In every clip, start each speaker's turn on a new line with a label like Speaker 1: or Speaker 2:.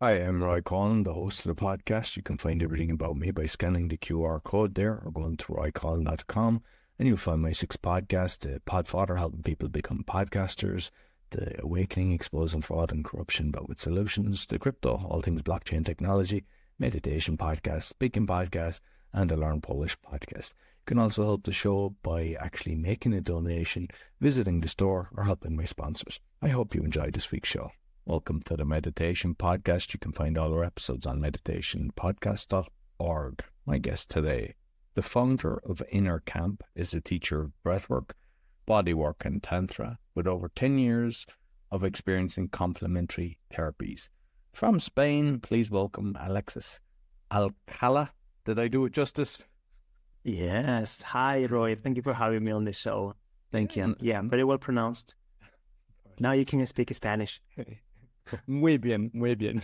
Speaker 1: I am Roy Collin, the host of the podcast. You can find everything about me by scanning the QR code there or going to roycollin.com, and you'll find my 6 podcasts: the Podfather, helping people become podcasters; the Awakening, exposing fraud and corruption but with solutions; the Crypto, all things blockchain technology; meditation podcast; speaking podcast; and the Learn Polish podcast. You can also help the show by actually making a donation, visiting the store, or helping my sponsors. I hope you enjoyed this week's show. Welcome to the Meditation Podcast. You can find all our episodes on meditationpodcast.org. My guest today, the founder of InnerCamp, is a teacher of breathwork, bodywork, and Tantra with over 10 years of experience in complementary therapies. From Spain, please welcome Alexis Alcala. Did I do it justice?
Speaker 2: Yes. Hi, Roy. Thank you for having me on the show. Thank you. Yeah, very well pronounced. Now you can speak Spanish.
Speaker 1: Muy bien, muy bien.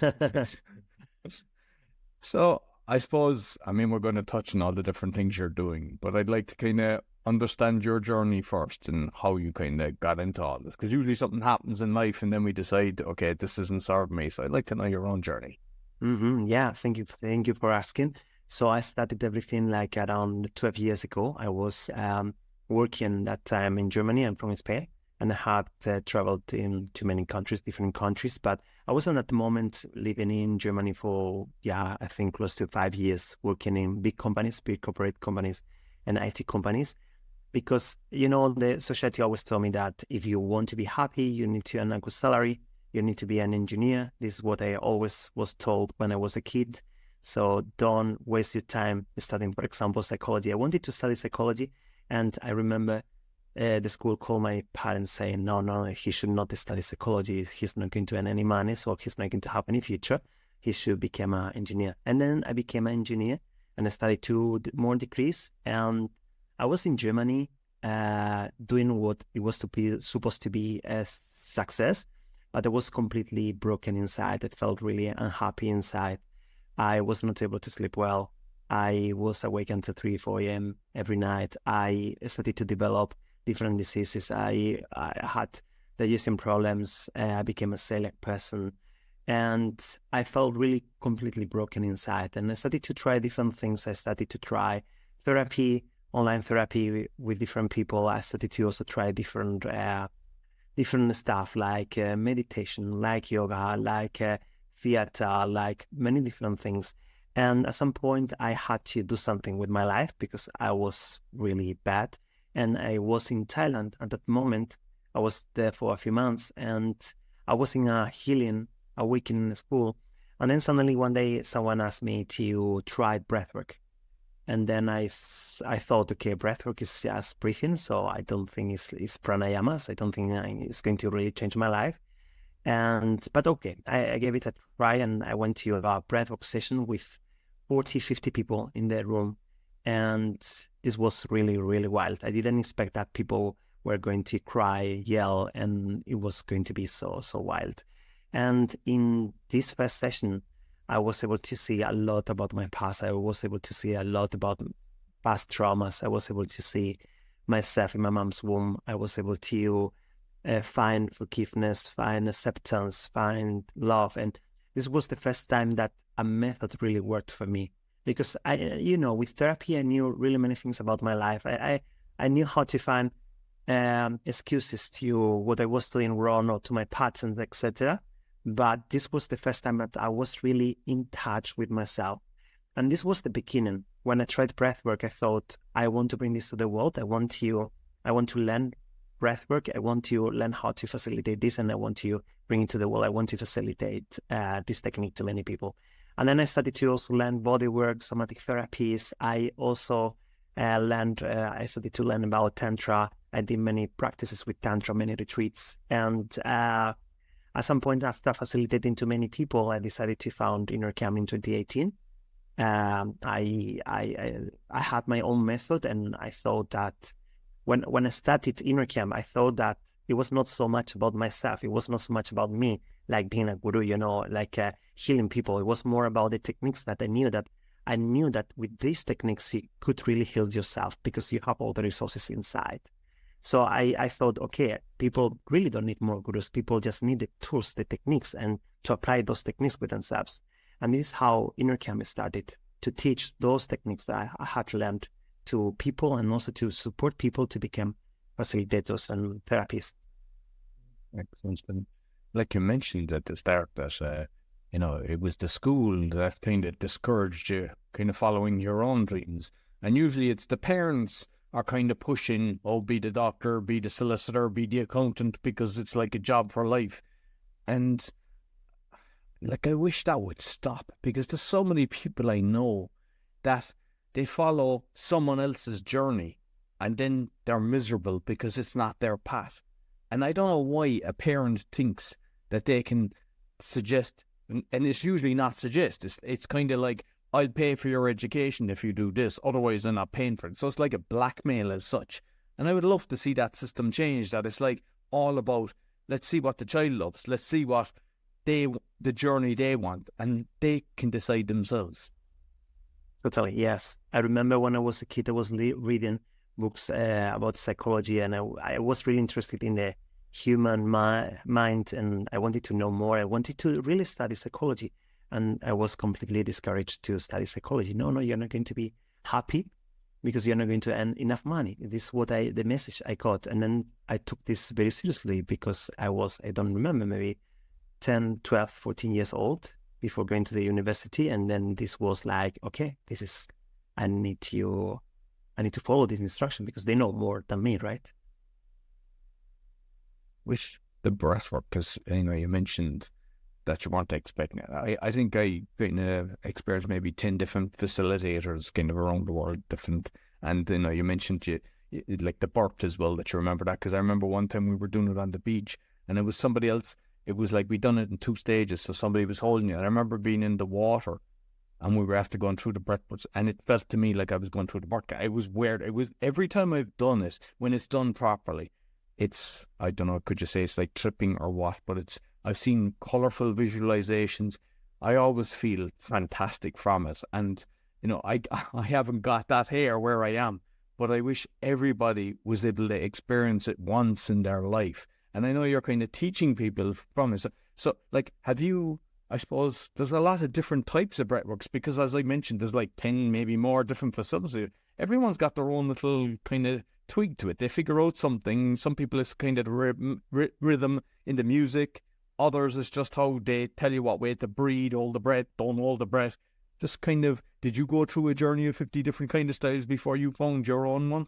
Speaker 1: So, I suppose, we're going to touch on all the different things you're doing, but I'd like to kind of understand your journey first and how you kind of got into all this. Because usually something happens in life and then we decide, okay, this isn't serving me. So I'd like to know your own journey.
Speaker 2: Yeah, thank you. Thank you for asking. So I started everything like around 12 years ago. I was working that time in Germany. I'm from Spain. And I had traveled into many countries, different countries. But I wasn't at the moment living in Germany for, I think close to 5 years, working in big companies, big corporate companies and IT companies. Because, the society always told me that if you want to be happy, you need to earn a good salary. You need to be an engineer. This is what I always was told when I was a kid. So don't waste your time studying, for example, psychology. I wanted to study psychology. And I remember the school called my parents saying, no, he should not study psychology. He's not going to earn any money, so he's not going to have any future. He should become an engineer. And then I became an engineer and I studied 2 more degrees. And I was in Germany doing what it was supposed to be a success, but I was completely broken inside. I felt really unhappy inside. I was not able to sleep well. I was awake until 3, 4 a.m. every night. I started to develop different diseases. I had digestion problems. I became a celiac person. And I felt really completely broken inside. And I started to try different things. I started to try therapy, online therapy with different people. I started to also try different stuff like meditation, like yoga, like theater, like many different things. And at some point, I had to do something with my life because I was really bad. And I was in Thailand at that moment. I was there for a few months and I was in a healing, awakening school. And then suddenly one day someone asked me to try breathwork. And then I thought, okay, breathwork is just breathing. So I don't think it's pranayama. So I don't think it's going to really change my life. But okay, I gave it a try and I went to a breathwork session with 40, 50 people in the room. And this was really, really wild. I didn't expect that people were going to cry, yell, and it was going to be so wild. And in this first session, I was able to see a lot about my past. I was able to see a lot about past traumas. I was able to see myself in my mom's womb. I was able to find forgiveness, find acceptance, find love. And this was the first time that a method really worked for me. Because with therapy, I knew really many things about my life. I knew how to find excuses to what I was doing wrong or to my patterns, etc. But this was the first time that I was really in touch with myself. And this was the beginning. When I tried breathwork, I thought, I want to bring this to the world. I want to learn breathwork. I want to learn how to facilitate this, and I want to bring it to the world. I want to facilitate this technique to many people. And then I started to also learn bodywork, somatic therapies. I also I started to learn about Tantra. I did many practices with Tantra, many retreats. And at some point after facilitating to many people, I decided to found InnerCamp in 2018. I had my own method, and I thought that when I started InnerCamp, I thought that it was not so much about myself. It was not so much about me, like being a guru, like healing people. It was more about the techniques that I knew that with these techniques, you could really heal yourself because you have all the resources inside. So I thought, okay, people really don't need more gurus. People just need the tools, the techniques, and to apply those techniques with themselves. And this is how InnerCamp started, to teach those techniques that I had learned to people, and also to support people to become facilitators and therapists.
Speaker 1: Excellent. And like you mentioned at the start that, it was the school that kind of discouraged you kind of following your own dreams. And usually it's the parents are kind of pushing, oh, be the doctor, be the solicitor, be the accountant, because it's like a job for life. And like, I wish that would stop, because there's so many people I know that they follow someone else's journey and then they're miserable because it's not their path. And I don't know why a parent thinks that they can suggest, and it's usually not suggest, it's kind of like, I'll pay for your education if you do this, otherwise I'm not paying for it. So it's like a blackmail as such. And I would love to see that system change, that it's like all about, let's see what the child loves, let's see what the journey they want, and they can decide themselves.
Speaker 2: Totally, yes. I remember when I was a kid, I was reading books about psychology, and I was really interested in the human mind, and I wanted to know more. I wanted to really study psychology, and I was completely discouraged to study psychology. No, you're not going to be happy because you're not going to earn enough money. This is the message I got. And then I took this very seriously, because I don't remember, maybe 10, 12, 14 years old before going to the university. And then this was like, okay, I need to follow this instruction, because they know more than me, right?
Speaker 1: With the breathwork, because you mentioned that you weren't expecting it. I think I kind of experienced maybe 10 different facilitators kind of around the world, different. And you mentioned you like the burp as well, that you remember that, because I remember one time we were doing it on the beach, and it was somebody else. It was like we'd done it in 2 stages, so somebody was holding you. And I remember being in the water, and we were after going through the breathworks, and it felt to me like I was going through the burp. It was weird. It was, every time I've done it, when it's done properly, it's, I don't know, could you say it's like tripping or what, but I've seen colourful visualizations. I always feel fantastic from it. And, I haven't got that here where I am, but I wish everybody was able to experience it once in their life. And I know you're kind of teaching people from it. So like, have you, I suppose, there's a lot of different types of breathworks, because as I mentioned, there's like 10, maybe more different facilities. Everyone's got their own little kind of twig to it. They figure out something. Some people, it's kind of the rhythm in the music. Others, it's just how they tell you what way to breathe, hold the breath, don't hold the breath. Just kind of, did you go through a journey of 50 different kind of styles before you found your own one?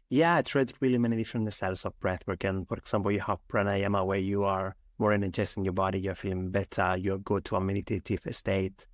Speaker 2: Yeah, I tried really many different styles of breathwork. And for example, you have pranayama, where you are more energizing your body, you're feeling better, you go to a meditative state.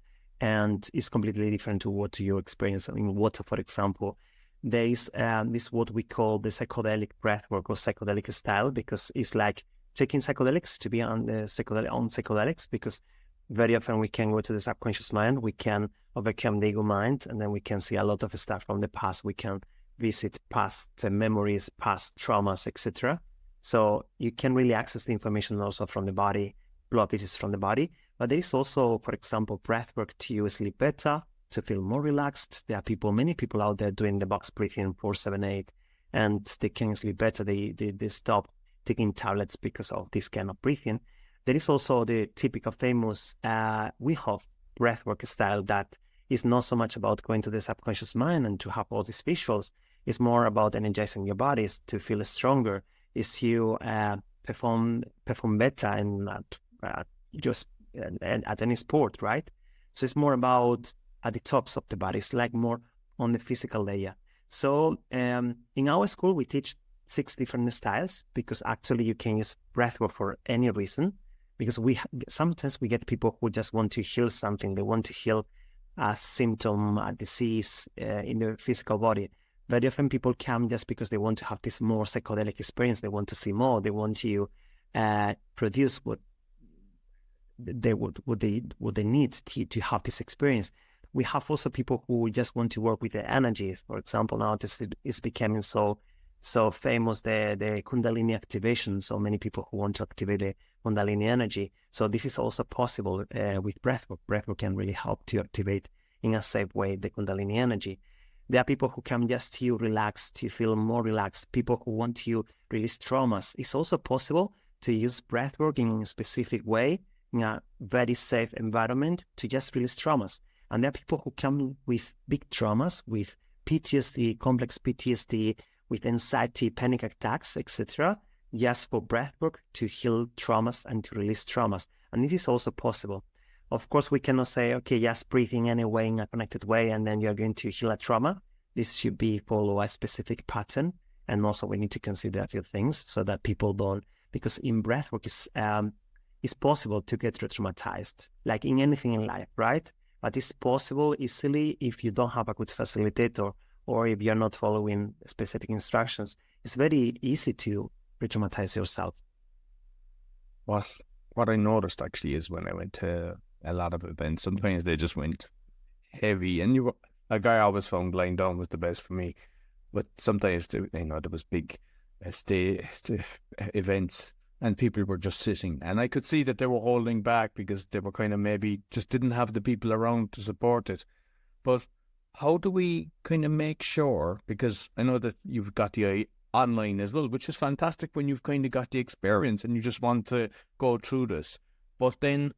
Speaker 2: And it's completely different to what you experience in water, for example. There is this what we call the psychedelic breathwork, or psychedelic style, because it's like taking psychedelics to be on psychedelics, because very often we can go to the subconscious mind, we can overcome the ego mind, and then we can see a lot of stuff from the past. We can visit past memories, past traumas, etc. So you can really access the information also from the body, blockages from the body. But there is also, for example, breathwork to sleep better, to feel more relaxed. There are many people out there doing the box breathing 4-7-8, and they can sleep better. They stop taking tablets because of this kind of breathing. There is also the typical famous Wim Hof breathwork style that is not so much about going to the subconscious mind and to have all these visuals. It's more about energizing your bodies to feel stronger. Is you perform better and just at any sport, right? So it's more about at the tops of the body. It's like more on the physical layer. So in our school, we teach 6 different styles, because actually you can use breathwork for any reason. Because sometimes we get people who just want to heal something. They want to heal a symptom, a disease in the physical body. Very often people come just because they want to have this more psychedelic experience. They want to see more. They want to produce what they need to have this experience. We have also people who just want to work with the energy. For example, now this is becoming so famous, the Kundalini activation. So many people who want to activate the Kundalini energy. So this is also possible with breathwork. Breathwork can really help to activate in a safe way the Kundalini energy. There are people who come just to relax, to feel more relaxed. People who want to release traumas. It's also possible to use breathwork in a specific way, in a very safe environment, to just release traumas. And there are people who come with big traumas, with PTSD, complex PTSD, with anxiety, panic attacks, etc., just for breathwork to heal traumas and to release traumas. And this is also possible. Of course, we cannot say, okay, just breathing anyway in a connected way, and then you're going to heal a trauma. This should be follow a specific pattern. And also we need to consider a few things so that people don't, because in breathwork it's possible to get re-traumatized, like in anything in life, right? But it's possible easily if you don't have a good facilitator or if you're not following specific instructions. It's very easy to re-traumatize yourself.
Speaker 1: What I noticed actually is when I went to a lot of events, sometimes they just went heavy, and a guy I always found lying down was the best for me. But sometimes there was big events, and people were just sitting, and I could see that they were holding back because they were kind of maybe just didn't have the people around to support it. But how do we kind of make sure, because I know that you've got the online as well, which is fantastic when you've kind of got the experience and you just want to go through this. But then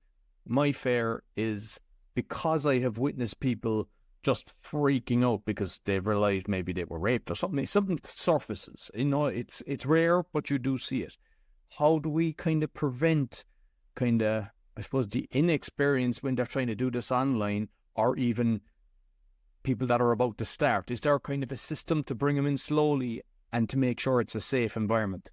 Speaker 1: my fear is, because I have witnessed people just freaking out because they've realized maybe they were raped or something surfaces. It's rare, but you do see it. How do we kind of prevent I suppose, the inexperience when they're trying to do this online, or even people that are about to start? Is there kind of a system to bring them in slowly and to make sure it's a safe environment?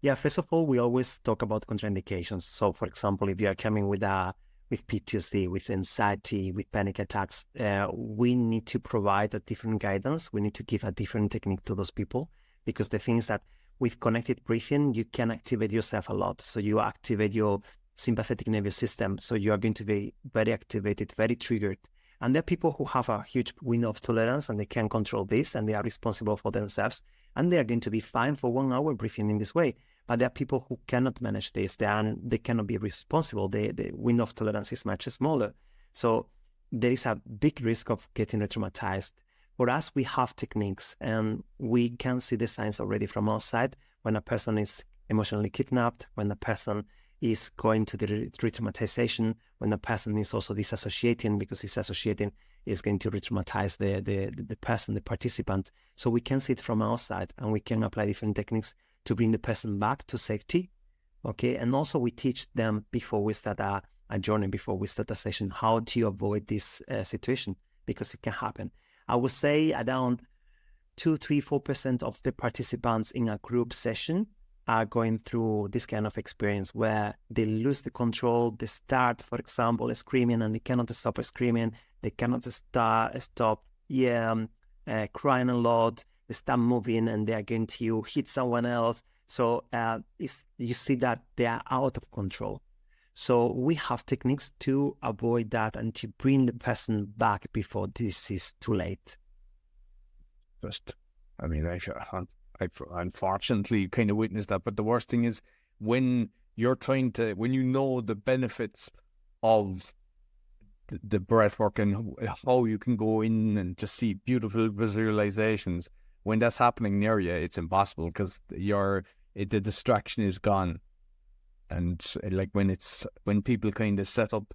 Speaker 2: Yeah, first of all, we always talk about contraindications. So, for example, if you are coming with PTSD, with anxiety, with panic attacks, we need to provide a different guidance. We need to give a different technique to those people, because the thing is that with connected breathing, you can activate yourself a lot. So you activate your sympathetic nervous system. So you are going to be very activated, very triggered. And there are people who have a huge window of tolerance and they can control this and they are responsible for themselves. And they are going to be fine for 1 hour breathing in this way. But there are people who cannot manage this. They cannot be responsible. The window of tolerance is much smaller. So there is a big risk of getting traumatized. For us, we have techniques and we can see the signs already from our side when a person is emotionally kidnapped, when a person is going to the re-traumatization, when a person is also disassociating, because disassociating is going to re-traumatize the person, the participant. So we can see it from our side and we can apply different techniques to bring the person back to safety. Okay. And also we teach them before we start a journey, before we start a session, how to avoid this situation, because it can happen. I would say around 2, 3, 4% of the participants in a group session are going through this kind of experience where they lose the control. They start, for example, screaming and they cannot stop screaming. They cannot stop crying a lot. They start moving and they are going to hit someone else. So you see that they are out of control. So we have techniques to avoid that and to bring the person back before this is too late.
Speaker 1: I've unfortunately kind of witnessed that, but the worst thing is when you know the benefits of the breath work and how you can go in and just see beautiful visualizations, when that's happening near you, it's impossible because the distraction is gone. And like when people kind of set up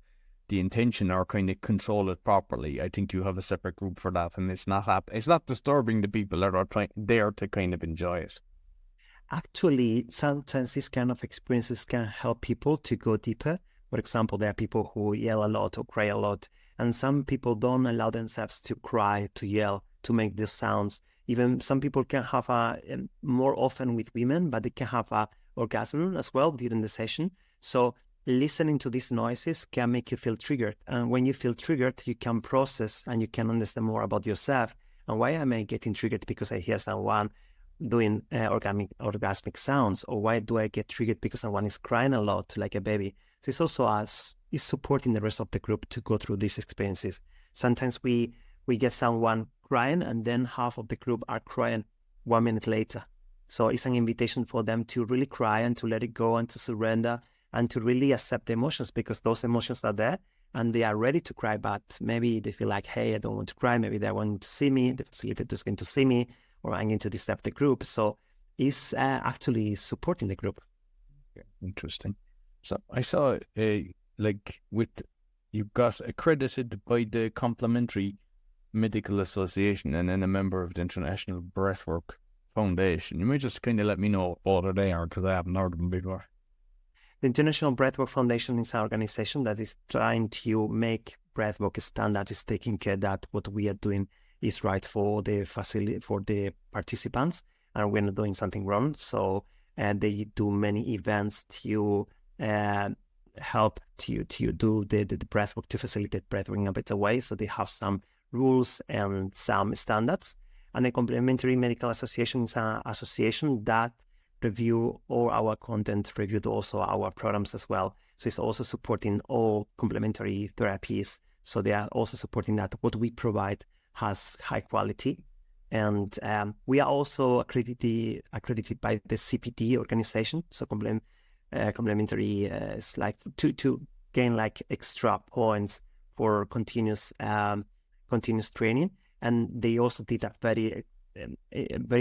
Speaker 1: the intention or kind of control it properly, I think you have a separate group for that, and it's not disturbing the people that are there to kind of enjoy it.
Speaker 2: Actually, sometimes these kind of experiences can help people to go deeper. For example, there are people who yell a lot or cry a lot, and some people don't allow themselves to cry, to yell, to make these sounds. Even some people can have more often with women, but they can have a orgasm as well during the session. So listening to these noises can make you feel triggered. And when you feel triggered, you can process and you can understand more about yourself. And why am I getting triggered? Because I hear someone doing orgasmic sounds, or why do I get triggered because someone is crying a lot like a baby? So it's also is supporting the rest of the group to go through these experiences. Sometimes we get someone crying and then half of the group are crying 1 minute later. So it's an invitation for them to really cry and to let it go and to surrender and to really accept the emotions, because those emotions are there and they are ready to cry, but maybe they feel like, hey, I don't want to cry. Maybe they want to see me, the facilitator is going to see me, or I'm going to disturb the group. So it's actually supporting the group.
Speaker 1: Interesting. So I saw you got accredited by the Complementary Medical Association and then a member of the International Breathwork Foundation. You might just kind of let me know what they are, because I haven't heard of them before.
Speaker 2: The International Breathwork Foundation is an organization that is trying to make breathwork a standard, is taking care that what we are doing is right for the facility, for the participants, and we're not doing something wrong. So they do many events to help to do the breathwork, to facilitate breathwork in a better way. So they have some rules and some standards. And the Complementary Medical Association is an association that review all our content, reviewed also our programs as well. So it's also supporting all complementary therapies. So they are also supporting that what we provide has high quality. And we are also accredited by the CPT organization. So complementary is like to gain like extra points for continuous training. And they also did a very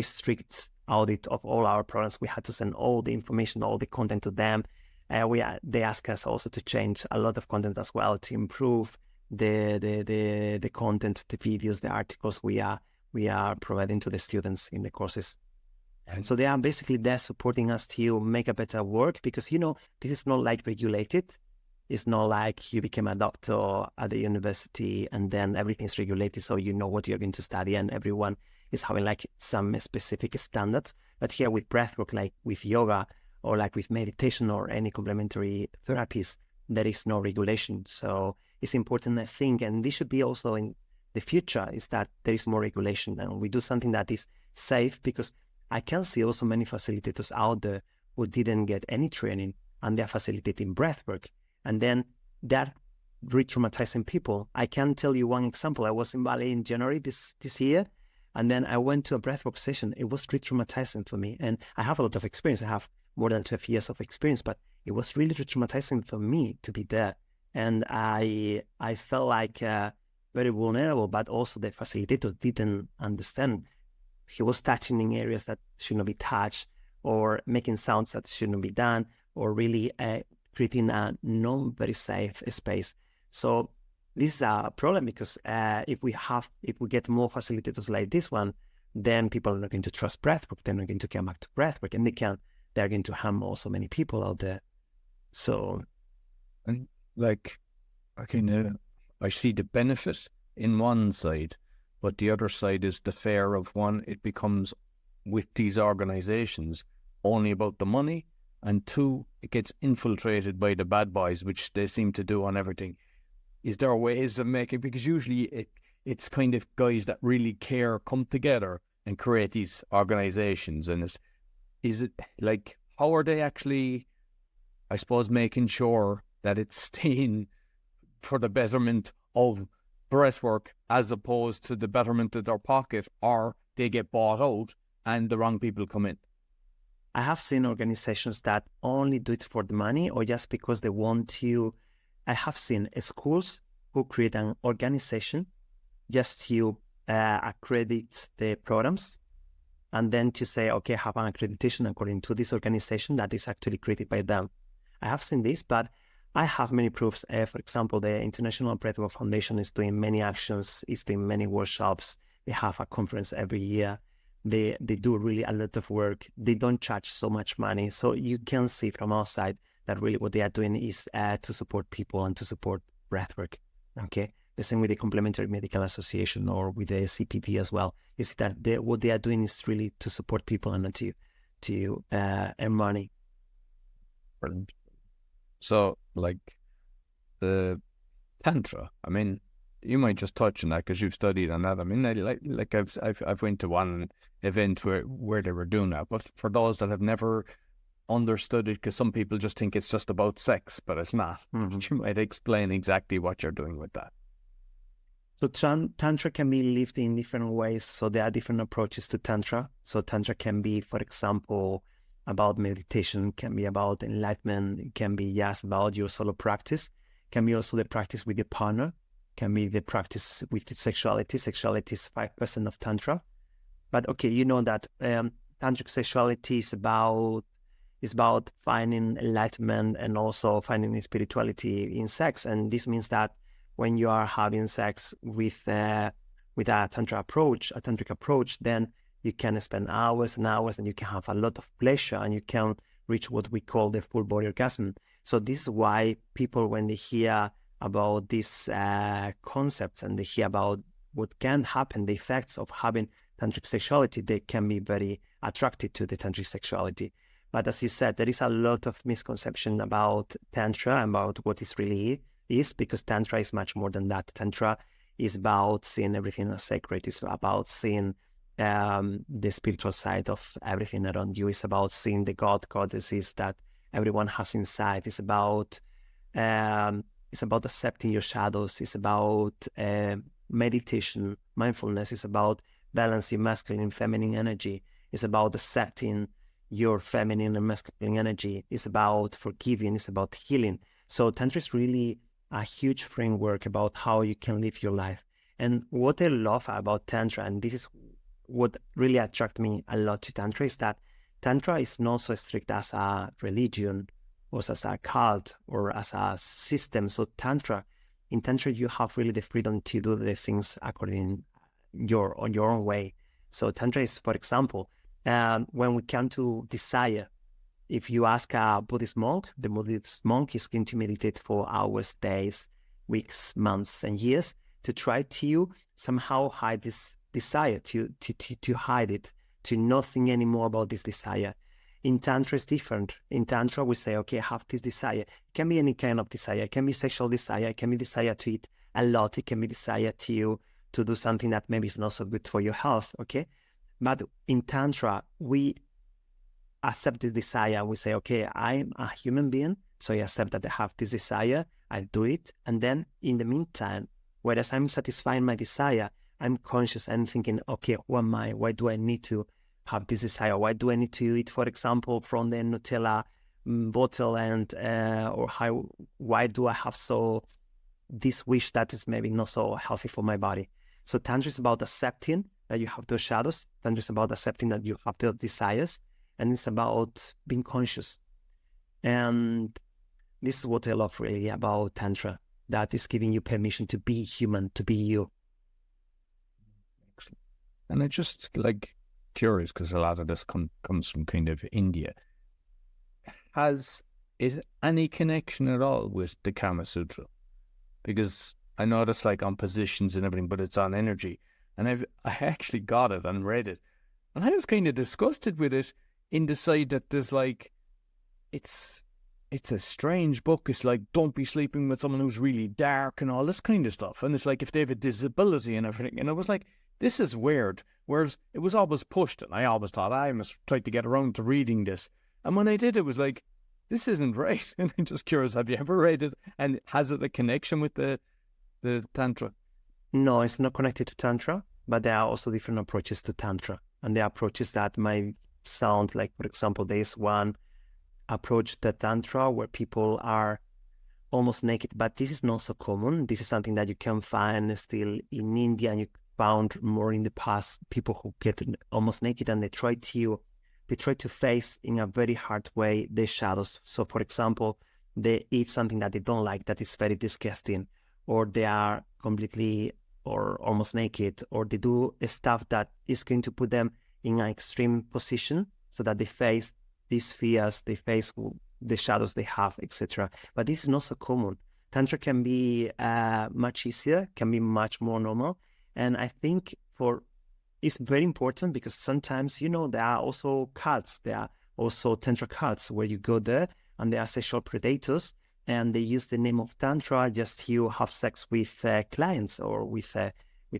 Speaker 2: strict audit of all our programs. We had to send all the information, all the content to them. They asked us also to change a lot of content as well to improve the content, the videos, the articles we are providing to the students in the courses. And so they are basically there supporting us to make a better work, because this is not like regulated. It's not like you became a doctor at the university and then everything's regulated, so you know what you're going to study, and everyone is having like some specific standards. But here with breathwork, like with yoga or like with meditation or any complementary therapies, there is no regulation. So it's important, I think, and this should be also in the future, is that there is more regulation and we do something that is safe, because I can see also many facilitators out there who didn't get any training and they're facilitating breathwork, and then they're re-traumatizing people. I can tell you one example. I was in Bali in January this year, and then I went to a breathwork session. It was re-traumatizing for me, and I have a lot of experience. I have more than 12 years of experience, but it was really re-traumatizing for me to be there. And I felt like very vulnerable, but also the facilitator didn't understand. He was touching in areas that should not be touched, or making sounds that shouldn't be done, or really creating a non-very safe space. So this is a problem, because if we get more facilitators like this one, then people are not going to trust breathwork. They're not going to come back to breathwork, and they're going to harm also many people out there. So,
Speaker 1: and like, I see the benefit in one side, but the other side is the fear of, one, it becomes with these organizations only about the money, and two, it gets infiltrated by the bad boys, which they seem to do on everything. Is there ways of making, because usually it's kind of guys that really care come together and create these organizations, and is it like, how are they actually, I suppose, making sure that it's staying for the betterment of breathwork as opposed to the betterment of their pocket, or they get bought out and the wrong people come in?
Speaker 2: I have seen organizations that only do it for the money, or just because they want to. I have seen schools who create an organization just to accredit the programs, and then to say, okay, have an accreditation according to this organization that is actually created by them. I have seen this, but I have many proofs. For example, the International Breathwork Foundation is doing many actions, is doing many workshops. They have a conference every year. They do really a lot of work. They don't charge so much money. So you can see from our side that really what they are doing is to support people and to support breathwork. Okay, the same with the Complementary Medical Association or with the CPT as well. You see that what they are doing is really to support people and not to earn money.
Speaker 1: Brilliant. So, like the Tantra, I mean, you might just touch on that because you've studied on that. I mean, I've went to one event where they were doing that, but for those that have never understood it, because some people just think it's just about sex, but it's not. Mm-hmm. You might explain exactly what you're doing with that.
Speaker 2: So Tantra can be lived in different ways. So there are different approaches to Tantra. So Tantra can be, for example, about meditation, can be about enlightenment, it can be just about your solo practice. can be also the practice with your partner, can be the practice with sexuality. Sexuality is 5% of Tantra. But okay, you know that tantric sexuality is about finding enlightenment and also finding spirituality in sex. And this means that when you are having sex with a tantric approach, then you can spend hours and hours and you can have a lot of pleasure and you can reach what we call the full body orgasm. So this is why people, when they hear about these concepts and they hear about what can happen, the effects of having tantric sexuality, they can be very attracted to the tantric sexuality. But as you said, there is a lot of misconception about Tantra, about what it really is, because Tantra is much more than that. Tantra is about seeing everything as sacred. It's about seeing the spiritual side of everything around you. It's about seeing the goddesses that everyone has inside. It's about accepting your shadows. It's about meditation, mindfulness. It's about balancing masculine and feminine energy. It's about accepting your feminine and masculine energy. It's about forgiving. It's about healing. So Tantra is really a huge framework about how you can live your life. And what I love about Tantra, and this is what really attracted me a lot to Tantra, is that Tantra is not so strict as a religion or as a cult or as a system. So in Tantra, you have really the freedom to do the things according your own way. So Tantra is, for example, when we come to desire, if you ask a Buddhist monk, the Buddhist monk is going to meditate for hours, days, weeks, months, and years to try to somehow hide this desire, to hide it, to not think anymore about this desire. In Tantra, it's different. In Tantra, we say, okay, I have this desire. It can be any kind of desire. It can be sexual desire. It can be desire to eat a lot. It can be desire to do something that maybe is not so good for your health, okay? But in Tantra, we accept this desire. We say, okay, I'm a human being, so I accept that I have this desire. I do it. And then in the meantime, whereas I'm satisfying my desire, I'm conscious and thinking, okay, who am I? Why do I need to have this desire? Why do I need to eat, for example, from the Nutella bottle? And why do I have this wish that is maybe not so healthy for my body? So Tantra is about accepting that you have those shadows. Tantra is about accepting that you have those desires. And it's about being conscious. And this is what I love really about Tantra, that is giving you permission to be human, to be you.
Speaker 1: And I just curious, because a lot of this comes from kind of India. Has it any connection at all with the Kama Sutra? Because I know that's on positions and everything, but it's on energy. And I actually got it and read it. And I was kind of disgusted with it in the side that there's it's a strange book. It's don't be sleeping with someone who's really dark and all this kind of stuff. And it's if they have a disability and everything. And I was this is weird. Whereas it was always pushed, and I always thought I must try to get around to reading this. And when I did, it was this isn't right. And I'm just curious, have you ever read it? And has it a connection with the Tantra?
Speaker 2: No, it's not connected to Tantra, but there are also different approaches to Tantra. And there are approaches that might sound for example, there's one approach to Tantra where people are almost naked, but this is not so common. This is something that you can find still in India, and you found more in the past people who get almost naked and they try to face in a very hard way the shadows. So for example, they eat something that they don't like, that is very disgusting, or they are completely or almost naked, or they do stuff that is going to put them in an extreme position so that they face these fears, they face the shadows they have, etc. But this is not so common. Tantra can be much easier, can be much more normal. And I think it's very important because sometimes, there are also cults. There are also Tantra cults where you go there and there are sexual predators and they use the name of Tantra just to have sex with clients or with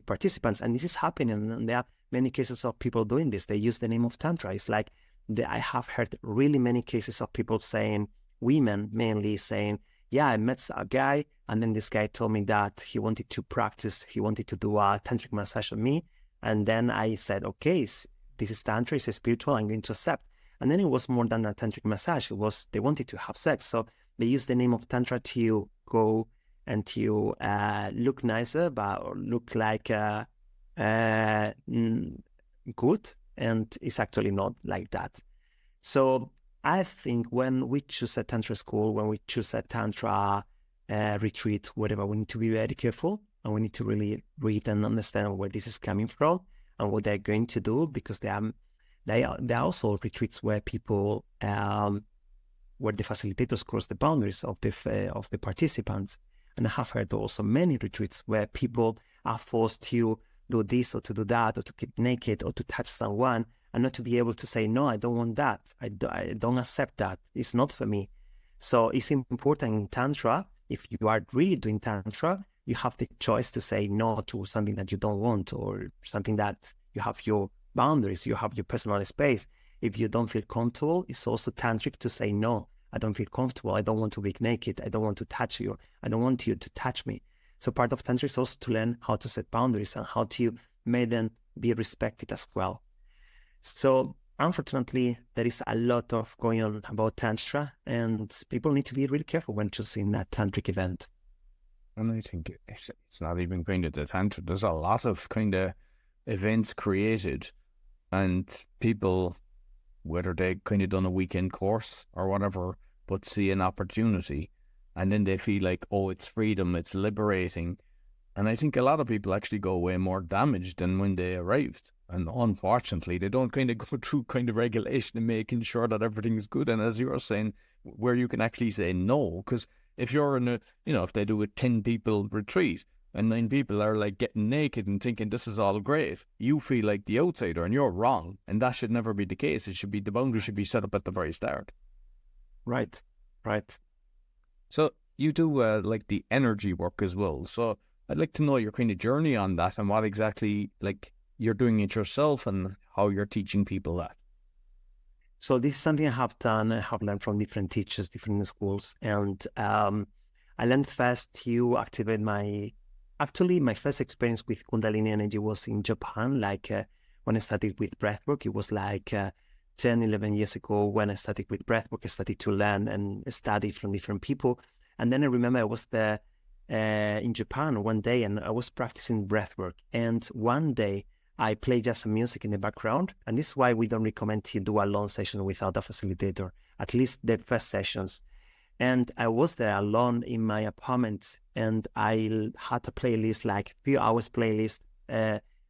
Speaker 2: participants. And this is happening. And there are many cases of people doing this. They use the name of Tantra. It's I have heard really many cases of people saying, women mainly saying, yeah, I met a guy, and then this guy told me that he wanted to practice, he wanted to do a tantric massage on me. And then I said, okay, this is Tantra, it's spiritual, I'm going to accept. And then it was more than a tantric massage. They wanted to have sex. So they used the name of Tantra to go and to look nicer, but look like good, and it's actually not like that. So I think when we choose a Tantra school, when we choose a Tantra retreat, whatever, we need to be very careful, and we need to really read and understand where this is coming from and what they're going to do, because there are also retreats where people, where the facilitators cross the boundaries of the participants. And I have heard also many retreats where people are forced to do this or to do that, or to get naked or to touch someone, and not to be able to say, no, I don't want that. I don't accept that. It's not for me. So it's important in Tantra, if you are really doing Tantra, you have the choice to say no to something that you don't want, or something that you have your boundaries, you have your personal space. If you don't feel comfortable, it's also tantric to say, no, I don't feel comfortable. I don't want to be naked. I don't want to touch you. I don't want you to touch me. So part of Tantra is also to learn how to set boundaries and how to make them be respected as well. So unfortunately, there is a lot of going on about Tantra, and people need to be really careful when choosing a tantric event.
Speaker 1: And I think it's not even kind of the Tantra. There's a lot of kind of events created, and people, whether they kind of done a weekend course or whatever, but see an opportunity, and then they feel like, oh, it's freedom, it's liberating. And I think a lot of people actually go away more damaged than when they arrived. And unfortunately, they don't kind of go through kind of regulation and making sure that everything's good. And as you were saying, where you can actually say no, because if you're in a, if they do a 10 people retreat and 9 people are like getting naked and thinking this is all great, you feel like the outsider and you're wrong. And that should never be the case. It should be, the boundary should be set up at the very start.
Speaker 2: Right.
Speaker 1: So you do like the energy work as well. So I'd like to know your kind of journey on that and what exactly like you're doing it yourself and how you're teaching people that.
Speaker 2: So this is something I have done. I have learned from different teachers, different schools. And I learned first to activate my first experience with Kundalini energy was in Japan. Like when I started with breathwork, it was like 10, 11 years ago when I started with breathwork. I started to learn and study from different people. And then I remember I was there in Japan one day, and I was practicing breathwork. And one day I played just some music in the background. And this is why we don't recommend to do a long session without a facilitator, at least the first sessions. And I was there alone in my apartment, and I had a playlist, like few hours playlist,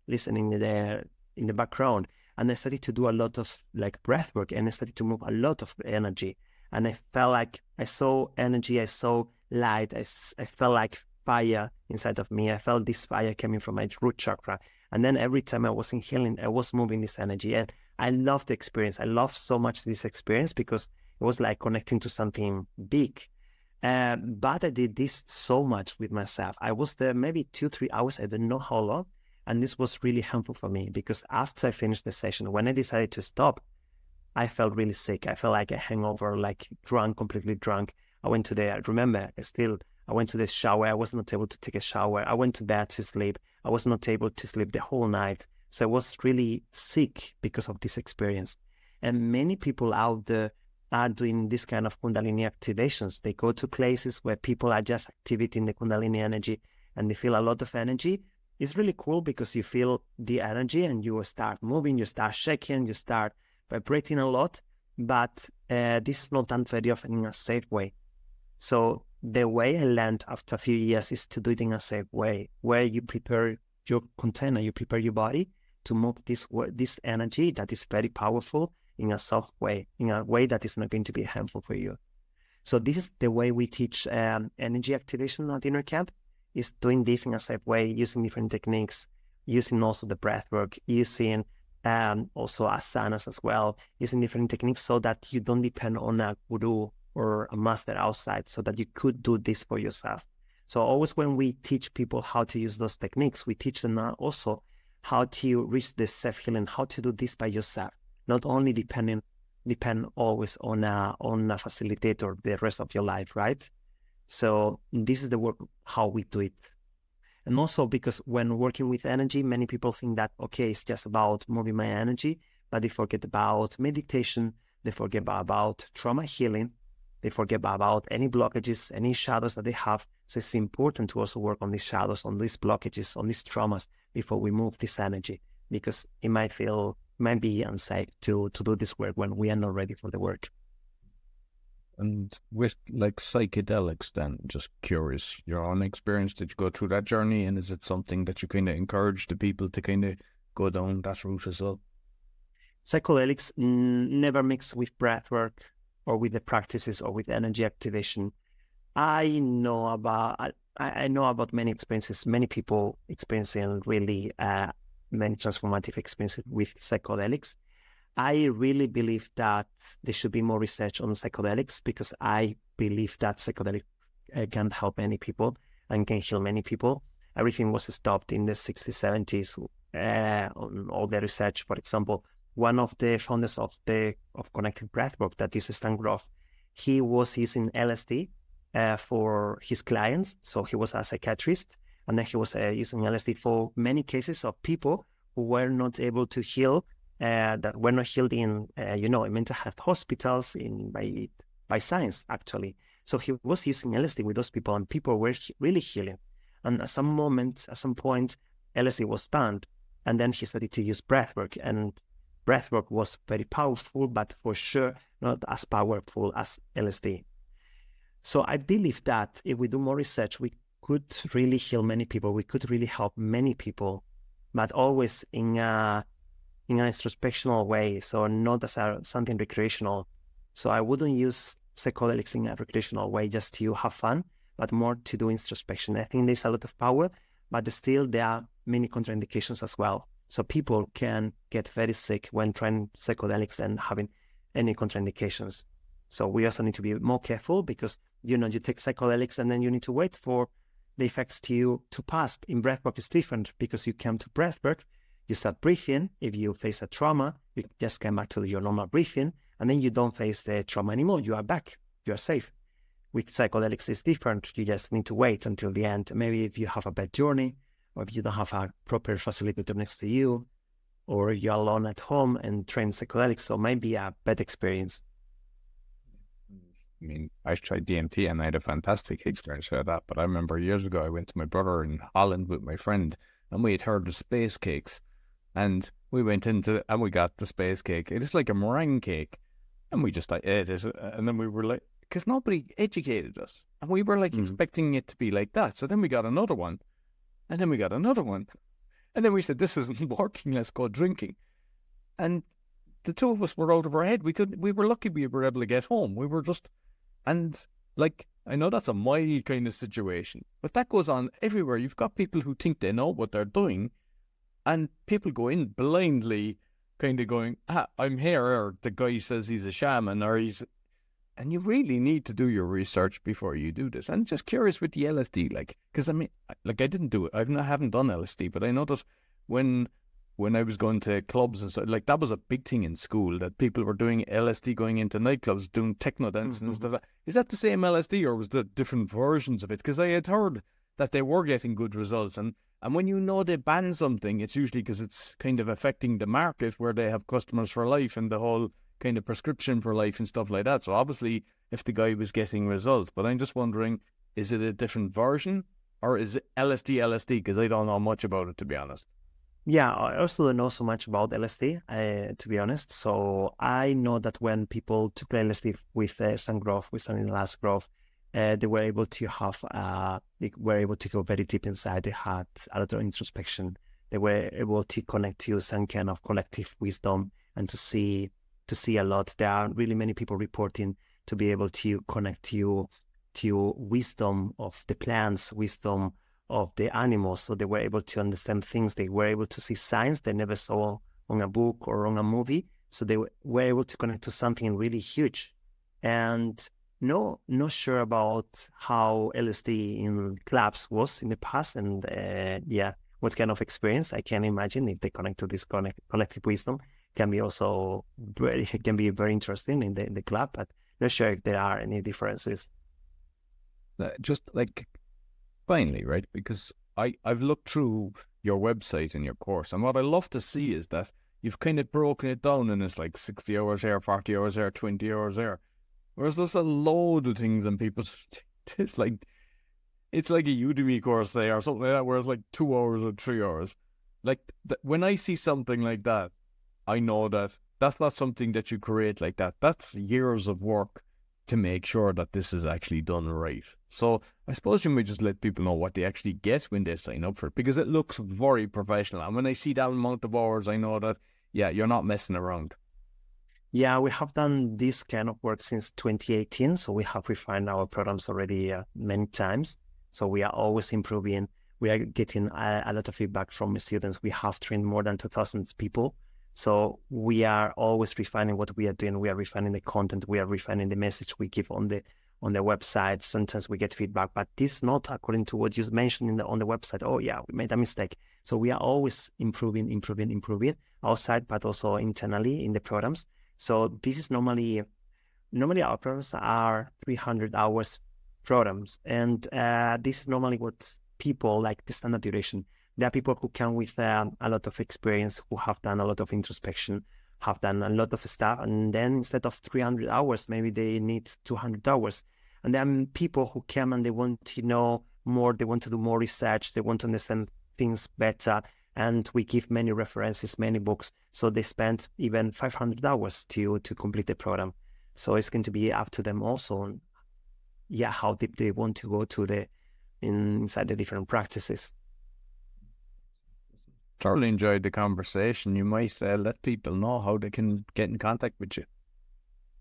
Speaker 2: listening there in the background. And I started to do a lot of like breath work, and I started to move a lot of energy. And I felt like I saw energy, I saw light, I felt like fire inside of me. I felt this fire coming from my root chakra. And then every time I was in healing, I was moving this energy. And I loved the experience. I loved so much this experience because it was like connecting to something big. But I did this so much with myself. I was there maybe 2-3 hours. I didn't know how long. And this was really helpful for me because after I finished the session, when I decided to stop, I felt really sick. I felt like a hangover, like drunk, completely drunk. I went to the shower. I was not able to take a shower. I went to bed to sleep. I was not able to sleep the whole night. So I was really sick because of this experience. And many people out there are doing this kind of Kundalini activations. They go to places where people are just activating the Kundalini energy and they feel a lot of energy. It's really cool because you feel the energy and you start moving, you start shaking, you start vibrating a lot. But this is not done very often in a safe way. So the way I learned after a few years is to do it in a safe way, where you prepare your container, you prepare your body to move this energy that is very powerful in a soft way, in a way that is not going to be harmful for you. So this is the way we teach energy activation at InnerCamp, is doing this in a safe way, using different techniques, using also the breath work, using also asanas as well, using different techniques so that you don't depend on a guru or a master outside, so that you could do this for yourself. So always when we teach people how to use those techniques, we teach them also how to reach the self-healing, how to do this by yourself, not only depend always on a facilitator the rest of your life, right? So this is the work, how we do it. And also because when working with energy, many people think that, okay, it's just about moving my energy, but they forget about meditation, they forget about trauma healing, They forget about any blockages, any shadows that they have. So it's important to also work on these shadows, on these blockages, on these traumas before we move this energy, because it might be unsafe to do this work when we are not ready for the work.
Speaker 1: And with like psychedelics then, just curious, your own experience, did you go through that journey, and is it something that you kind of encourage the people to kind of go down that route as well?
Speaker 2: Psychedelics never mix with breath work or with the practices or with energy activation. I know about many experiences, many people experiencing really many transformative experiences with psychedelics. I really believe that there should be more research on psychedelics, because I believe that psychedelics can help many people and can heal many people. Everything was stopped in the 60s, 70s, on all the research. For example, one of the founders of Connected Breathwork, that is Stan Grof, he was using LSD for his clients. So he was a psychiatrist, and then he was using LSD for many cases of people who were not able to heal, that were not healed in mental health hospitals by science, actually. So he was using LSD with those people, and people were really healing. And at some point, LSD was banned, and then he started to use breathwork, and breathwork was very powerful, but for sure not as powerful as LSD. So I believe that if we do more research, we could really heal many people. We could really help many people, but always in an introspectional way, so not as something recreational. So I wouldn't use psychedelics in a recreational way just to have fun, but more to do introspection. I think there's a lot of power, but still there are many contraindications as well. So people can get very sick when trying psychedelics and having any contraindications. So we also need to be more careful, because you take psychedelics and then you need to wait for the effects to pass. In breathwork, it's different, because you come to breathwork, you start breathing. If you face a trauma, you just come back to your normal breathing, and then you don't face the trauma anymore. You are back. You are safe. With psychedelics, it's different. You just need to wait until the end. Maybe if you have a bad journey, or if you don't have a proper facilitator next to you, or you're alone at home and train psychedelics, so it might be a bad experience.
Speaker 1: I mean, I tried DMT and I had a fantastic experience with that. But I remember years ago, I went to my brother in Holland with my friend, and we had heard of space cakes. And we went into and we got the space cake. It is like a meringue cake. And we just ate it. And then we were like, because nobody educated us. And we were like expecting it to be like that. So then we got another one. And then we got another one. And then we said, this isn't working. Let's go drinking. And the two of us were out of our head. We were lucky we were able to get home. We were just, and like, I know that's a mild kind of situation, but that goes on everywhere. You've got people who think they know what they're doing, and people go in blindly kind of going, I'm here, or the guy says he's a shaman, and you really need to do your research before you do this. And just curious with the LSD, because I mean, I didn't do it. I haven't done LSD, but I know that when I was going to clubs and stuff, that was a big thing in school, that people were doing LSD, going into nightclubs, doing techno dance and stuff. Is that the same LSD, or was there different versions of it? Because I had heard that they were getting good results. And when they ban something, it's usually because it's kind of affecting the market, where they have customers for life and the whole kind of prescription for life and stuff like that. So obviously, if the guy was getting results, but I'm just wondering, is it a different version, or is it LSD? Because I don't know much about it, to be honest.
Speaker 2: Yeah, I also don't know so much about LSD, to be honest. So I know that when people took LSD with Stanislas Grof, they were able to go very deep inside. They had a lot of introspection. They were able to connect to some kind of collective wisdom, and to see a lot. There are really many people reporting to be able to connect to wisdom of the plants, wisdom of the animals. So they were able to understand things. They were able to see signs they never saw on a book or on a movie. So they were able to connect to something really huge. And not sure about how LSD in clubs was in the past, and what kind of experience. I can imagine if they connect to this collective wisdom, can be very interesting in the club, but not sure if there are any differences.
Speaker 1: Just finally, right? Because I've looked through your website and your course, and what I love to see is that you've kind of broken it down, and it's like 60 hours here, 40 hours there, 20 hours there. Whereas there's a load of things and people, it's like a Udemy course there or something like that, where it's like 2 hours or 3 hours. Like when I see something like that, I know that that's not something that you create like that. That's years of work to make sure that this is actually done right. So I suppose you might just let people know what they actually get when they sign up for it, because it looks very professional. And when I see that amount of hours, I know that, yeah, you're not messing around.
Speaker 2: Yeah, we have done this kind of work since 2018. So we have refined our programs already many times. So we are always improving. We are getting a lot of feedback from the students. We have trained more than 2,000 people. So we are always refining what we are doing. We are refining the content. We are refining the message we give on the website. Sometimes we get feedback, but this is not according to what you mentioned on the website. Oh yeah, we made a mistake. So we are always improving outside, but also internally in the programs. So this is normally our programs are 300 hours programs, and this is normally what people like the standard duration. There are people who come with a lot of experience, who have done a lot of introspection, have done a lot of stuff, and then instead of 300 hours, maybe they need 200 hours. And then people who come and they want to know more, they want to do more research, they want to understand things better, and we give many references, many books, so they spend even 500 hours to complete the program. So it's going to be up to them also, how deep they want to go to inside the different practices.
Speaker 1: Thoroughly enjoyed the conversation. You might let people know how they can get in contact with you.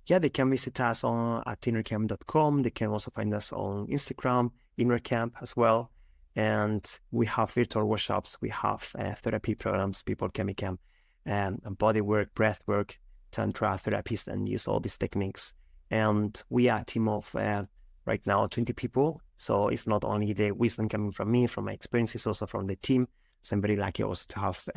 Speaker 2: Yeah, they can visit us at InnerCamp.com. They can also find us on Instagram, InnerCamp as well. And we have virtual workshops. We have therapy programs. People can become bodywork, breathwork, Tantra therapies, and use all these techniques. And we are a team of right now 20 people. So it's not only the wisdom coming from me, from my experiences, also from the team. So I'm very lucky also to have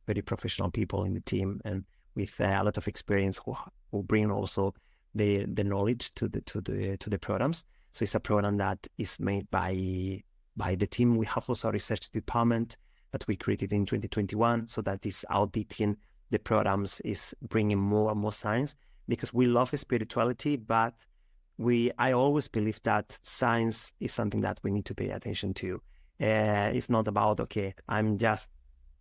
Speaker 2: very professional people in the team and with a lot of experience who bring also the knowledge to the programs. So it's a program that is made by the team. We have also a research department that we created in 2021, so that is auditing the programs, is bringing more and more science, because we love spirituality, but I always believe that science is something that we need to pay attention to. It's not about, okay, I'm just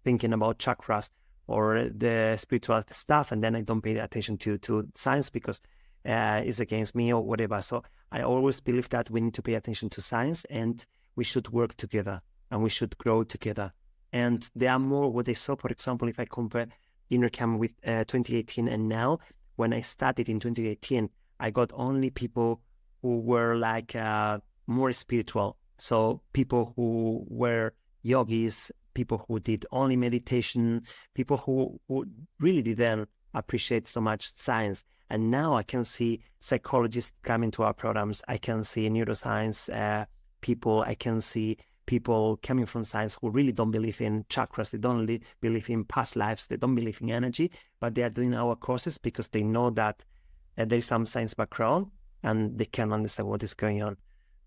Speaker 2: thinking about chakras or the spiritual stuff, and then I don't pay attention to science because it's against me or whatever. So I always believe that we need to pay attention to science, and we should work together and we should grow together. And there are more what I saw, for example, if I compare InnerCamp with 2018 and now, when I started in 2018, I got only people who were like more spiritual. So people who were yogis, people who did only meditation, people who really didn't appreciate so much science. And now I can see psychologists coming to our programs. I can see neuroscience people. I can see people coming from science who really don't believe in chakras. They don't believe in past lives. They don't believe in energy, but they are doing our courses because they know that there is some science background and they can understand what is going on.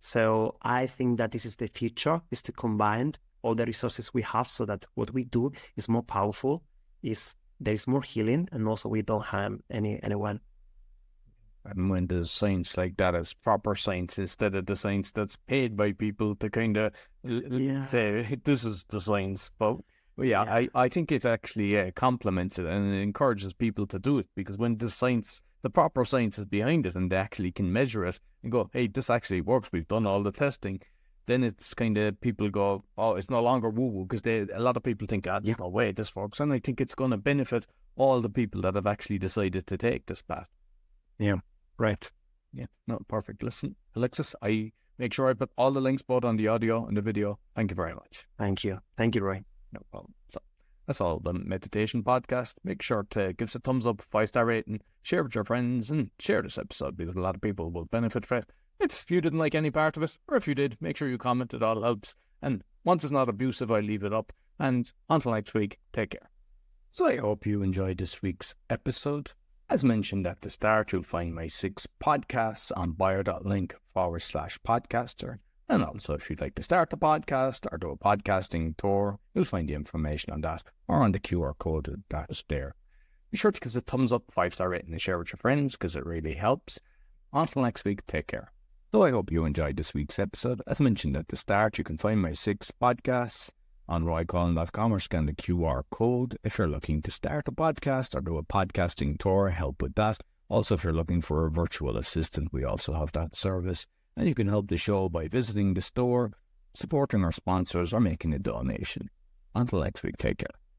Speaker 2: So I think that this is the future, is to combine all the resources we have so that what we do is more powerful, there is more healing, and also we don't harm anyone.
Speaker 1: And when there's science like that, it's proper science instead of the science that's paid by people to kind of say, this is the science. But I think it actually complements it and it encourages people to do it, because when the proper science is behind it and they actually can measure it and go, hey, this actually works, we've done all the testing, then it's kind of, people go, oh, it's no longer woo-woo, because a lot of people think, there's no way this works. And I think it's going to benefit all the people that have actually decided to take this path.
Speaker 2: Yeah, right.
Speaker 1: Yeah, no, perfect. Listen, Alexis, I make sure I put all the links both on the audio and the video. Thank you very much.
Speaker 2: Thank you, Roy.
Speaker 1: No problem. So that's all the meditation podcast. Make sure to give us a thumbs up, 5-star rating, share with your friends, and share this episode because a lot of people will benefit from it. If you didn't like any part of it, or if you did, make sure you comment. It all helps. And once it's not abusive, I leave it up. And until next week, take care. So I hope you enjoyed this week's episode. As mentioned at the start, you'll find my 6 podcasts on bio.link/podcaster. And also, if you'd like to start a podcast or do a podcasting tour, you'll find the information on that or on the QR code that's there. Be sure to give us a thumbs up, 5-star rating, and share with your friends because it really helps. Until next week, take care. So I hope you enjoyed this week's episode. As mentioned at the start, you can find my 6 podcasts on roycollin.com or scan the QR code if you're looking to start a podcast or do a podcasting tour, help with that. Also, if you're looking for a virtual assistant, we also have that service. And you can help the show by visiting the store, supporting our sponsors, or making a donation. Until next week, take care.